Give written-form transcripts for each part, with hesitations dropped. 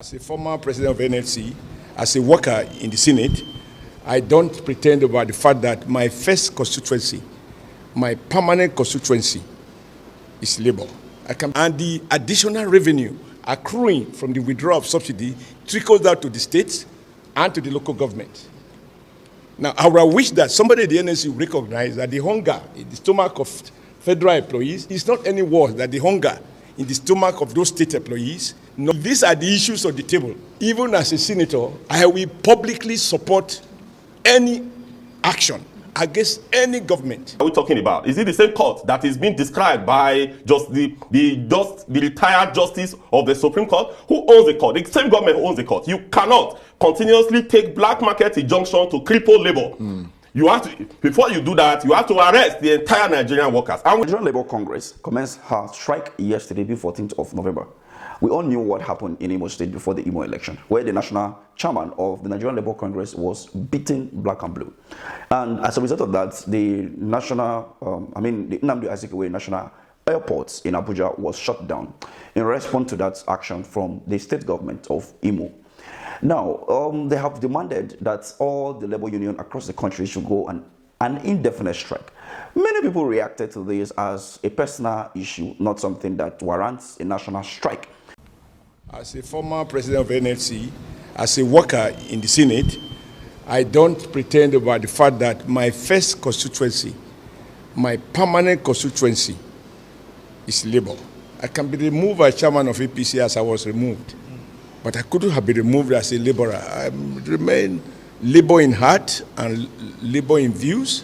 As a former president of NLC, as a worker in the Senate, I don't pretend about the fact that my first constituency, my permanent constituency, is Labour. And the additional revenue accruing from the withdrawal of subsidy trickles down to the states and to the local government. Now, I would wish that somebody at the NLC will recognize that the hunger in the stomach of federal employees is not any worse than the hunger in the stomach of those state employees. No, these are the issues on the table. Even as a senator, I will publicly support any action against any government. What are we talking about? Is it the same court that is being described by just the retired justice of the Supreme Court? Who owns the court? The same government owns the court. You cannot continuously take black market injunction to cripple labor. You have to, before you do that, you have to arrest the entire Nigerian workers. And Nigerian Labour Congress commenced her strike yesterday, the 14th of November. We all knew what happened in Imo State before the Imo election, where the national chairman of the Nigerian Labour Congress was beaten black and blue. And as a result of that, the national, the Nnamdi Azikiwe National Airport in Abuja was shut down in response to that action from the state government of Imo. Now, they have demanded that all the labor union across the country should go on an indefinite strike. Many people reacted to this as a personal issue, not something that warrants a national strike. As a former president of NLC, as a worker in the Senate, I don't pretend about the fact that my first constituency, my permanent constituency, is Labour. I can be removed as chairman of APC as I was removed, but I couldn't have been removed as a labourer. I remain Labour in heart and Labour in views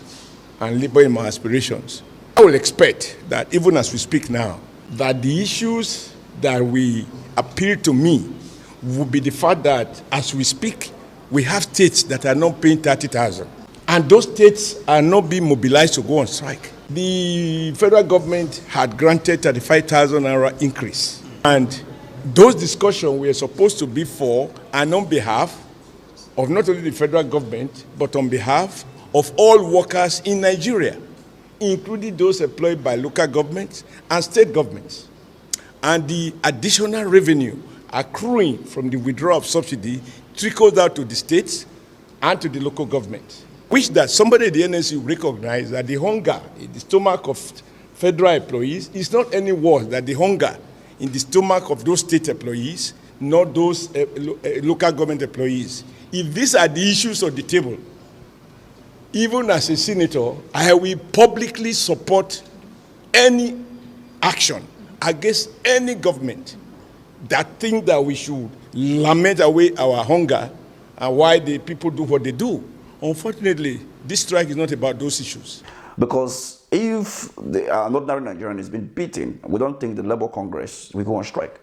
and Labour in my aspirations. I will expect that even as we speak now, that the issues that we appeal to me would be the fact that as we speak, we have states that are not paying 30,000, and those states are not being mobilized to go on strike. The federal government had granted 35,000 naira increase, and those discussions were supposed to be for and on behalf of not only the federal government, but on behalf of all workers in Nigeria, including those employed by local governments and state governments. And the additional revenue accruing from the withdrawal of subsidy trickles down to the states and to the local government. Wish that somebody at the NLC will recognize that the hunger in the stomach of federal employees is not any worse than the hunger in the stomach of those state employees, not those local government employees. If these are the issues on the table, even as a senator, I will publicly support any action against any government that think that we should lament away our hunger and why the people do what they do. Unfortunately, this strike is not about those issues. Because if an ordinary Nigerian has been beaten, we don't think the Labour Congress will go on strike.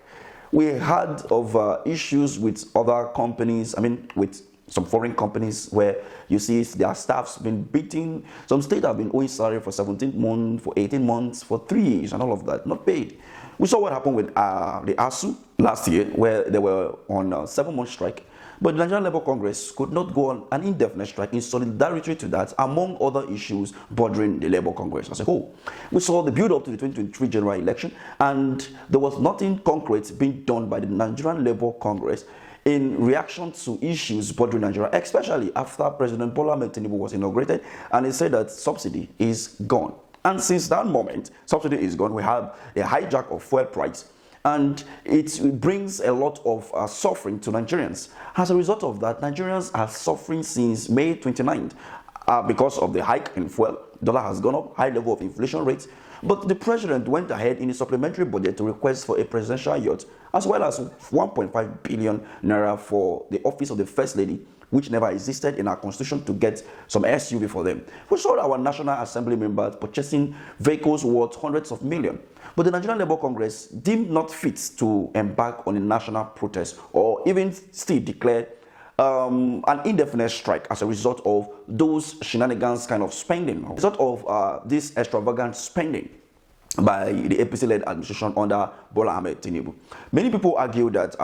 We had of issues with other companies, with some foreign companies where you see their staff's been beaten. Some states have been owing salary for 17 months, for 18 months, for 3 years, and all of that, not paid. We saw what happened with the ASU last year, where they were on a 7-month strike. But the Nigerian Labour Congress could not go on an indefinite strike in solidarity to that, among other issues bothering the Labour Congress as a whole. We saw the build-up to the 2023 general election, and there was nothing concrete being done by the Nigerian Labour Congress in reaction to issues bothering Nigeria, especially after President Bola Ahmed Tinubu was inaugurated, and he said that subsidy is gone. And since that moment, subsidy is gone. We have a hijack of fuel price, and it brings a lot of suffering to Nigerians. As a result of that, Nigerians are suffering since May 29th because of the hike in fuel. Dollar has gone up, high level of inflation rates. But the president went ahead in a supplementary budget to request for a presidential yacht, as well as 1.5 billion naira for the office of the First Lady, which never existed in our constitution, to get some SUV for them. We saw our National Assembly members purchasing vehicles worth hundreds of millions. But the Nigerian Labour Congress deemed not fit to embark on a national protest or even still declare an indefinite strike as a result of those shenanigans kind of spending, as a result of this extravagant spending by the APC-led administration under Bola Ahmed Tinubu. Many people argue that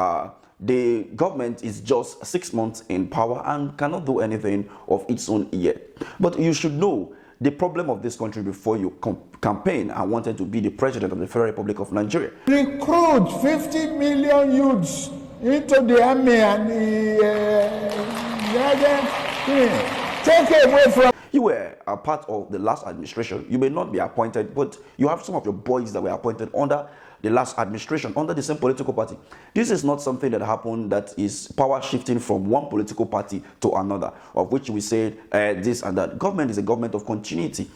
the government is just 6 months in power and cannot do anything of its own yet. But you should know the problem of this country before you campaign and wanted to be the president of the Federal Republic of Nigeria. Recruit 50 million youths into the army and take away from. You were a part of the last administration. You may not be appointed, but you have some of your boys that were appointed under the last administration, under the same political party. This is not something that happened that is power shifting from one political party to another, of which we said this and that. Government is a government of continuity.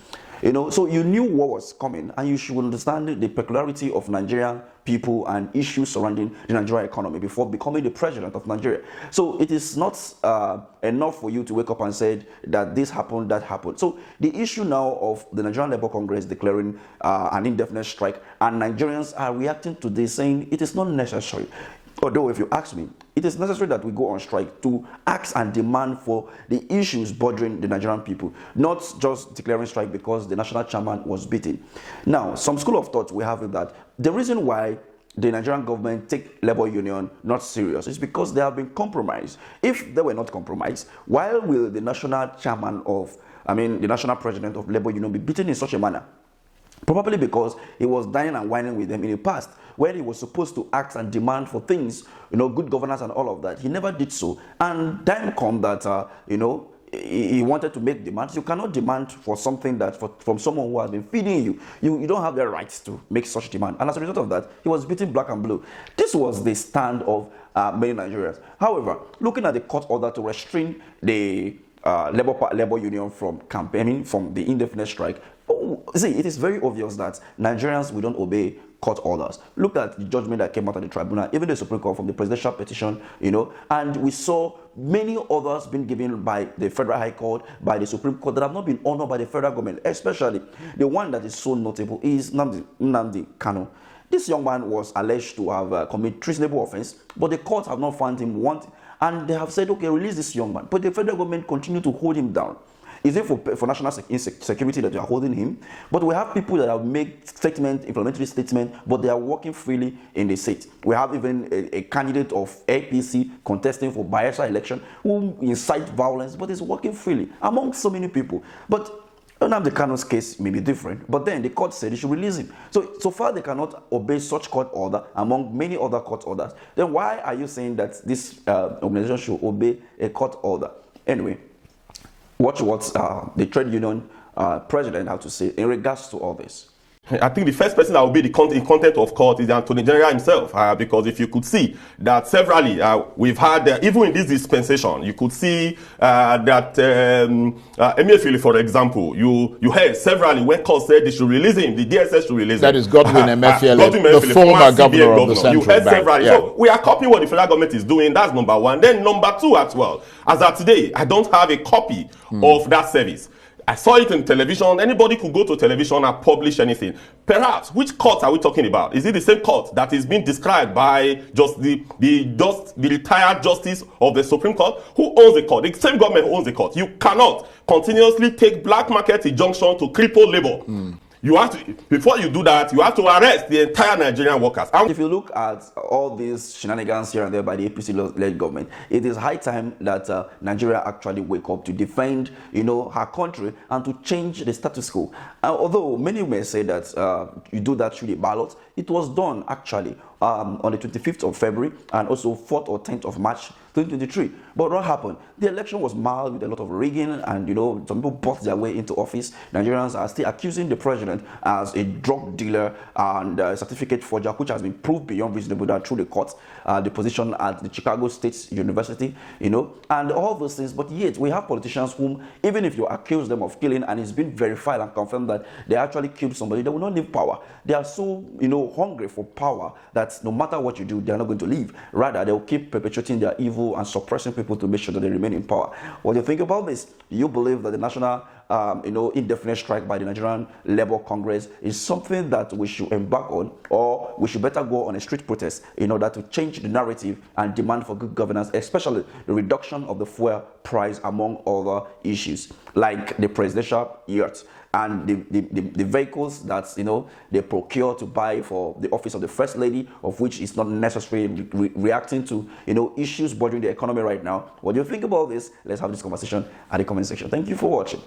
So you knew what was coming, and you should understand the peculiarity of Nigerian people and issues surrounding the Nigerian economy before becoming the president of Nigeria. So it is not enough for you to wake up and say that this happened, that happened. So the issue now of the Nigerian Labour Congress declaring an indefinite strike, and Nigerians are reacting to this saying it is not necessary. Although, if you ask me, it is necessary that we go on strike to ask and demand for the issues bothering the Nigerian people, not just declaring strike because the national chairman was beaten. Now, some school of thought we have is that the reason why the Nigerian government take labor union not serious is because they have been compromised. If they were not compromised, why will the national chairman the national president of labor union be beaten in such a manner? Probably because he was dining and whining with them in the past, where he was supposed to act and demand for things, good governance and all of that. He never did so. And time come that, he wanted to make demands. You cannot demand for something that from someone who has been feeding you. You don't have the rights to make such demand. And as a result of that, he was beaten black and blue. This was the stand of many Nigerians. However, looking at the court order to restrain the labor union from campaigning, from the indefinite strike, it is very obvious that Nigerians, we don't obey court orders. Look at the judgment that came out of the tribunal, even the Supreme Court, from the presidential petition, and we saw many others being given by the Federal High Court, by the Supreme Court, that have not been honored by the federal government. Especially the one that is so notable is Nnamdi Kanu. This young man was alleged to have committed treasonable offense, but the courts have not found him wanted, and they have said, okay, release this young man. But the federal government continued to hold him down. Is it for national security that you are holding him? But we have people that have made inflammatory statements, but they are working freely in the state. We have even a candidate of APC contesting for Bayelsa election who incite violence, but is working freely among so many people. But Nnamdi Kanu's case may be different, but then the court said they should release him. So far they cannot obey such court order among many other court orders. Then why are you saying that this organization should obey a court order? Anyway, watch what the trade union president had to say in regards to all this. I think the first person that will be in content of court is the Attorney General himself, because if you could see that severally we've had, even in this dispensation, you could see that Emefiele, for example, you heard severally when court said they should release him, the DSS should release him. That is Godwin Emefiele, the former governor of the Central Bank. You heard severally. Yeah. So we are copying what the federal government is doing. That's number one. Then number two as well. As of today, I don't have a copy of that service. I saw it in television. Anybody could go to television and publish anything. Perhaps, which court are we talking about? Is it the same court that is being described by just the retired justice of the Supreme Court? Who owns the court? The same government who owns the court. You cannot continuously take black market injunction to cripple labor. You have to, before you do that, you have to arrest the entire Nigerian workers. If you look at all these shenanigans here and there by the APC-led government, it is high time that Nigeria actually wake up to defend, her country and to change the status quo. Although many may say that you do that through the ballot, it was done actually on the 25th of February and also 4th or 10th of March 2023. But what happened? The election was marred with a lot of rigging, and some people bought their way into office. Nigerians are still accusing the president as a drug dealer and a certificate forger, which has been proved beyond reasonable doubt through the courts, the position at the Chicago State University, and all those things. But yet we have politicians whom, even if you accuse them of killing and it's been verified and confirmed that they actually killed somebody, they will not leave power. They are so hungry for power that no matter what you do, they are not going to leave. Rather, they will keep perpetuating their evil and suppressing people to make sure that they remain in power. What do you think about this? Do you believe that the national indefinite strike by the Nigerian Labour Congress is something that we should embark on, or we should better go on a street protest in order to change the narrative and demand for good governance, especially the reduction of the fuel price, among other issues like the presidential yacht and the vehicles that they procure to buy for the office of the First Lady, of which is not necessarily reacting to issues bothering the economy right now? What do you think about this? Let's have this conversation at the comment section. Thank you for watching.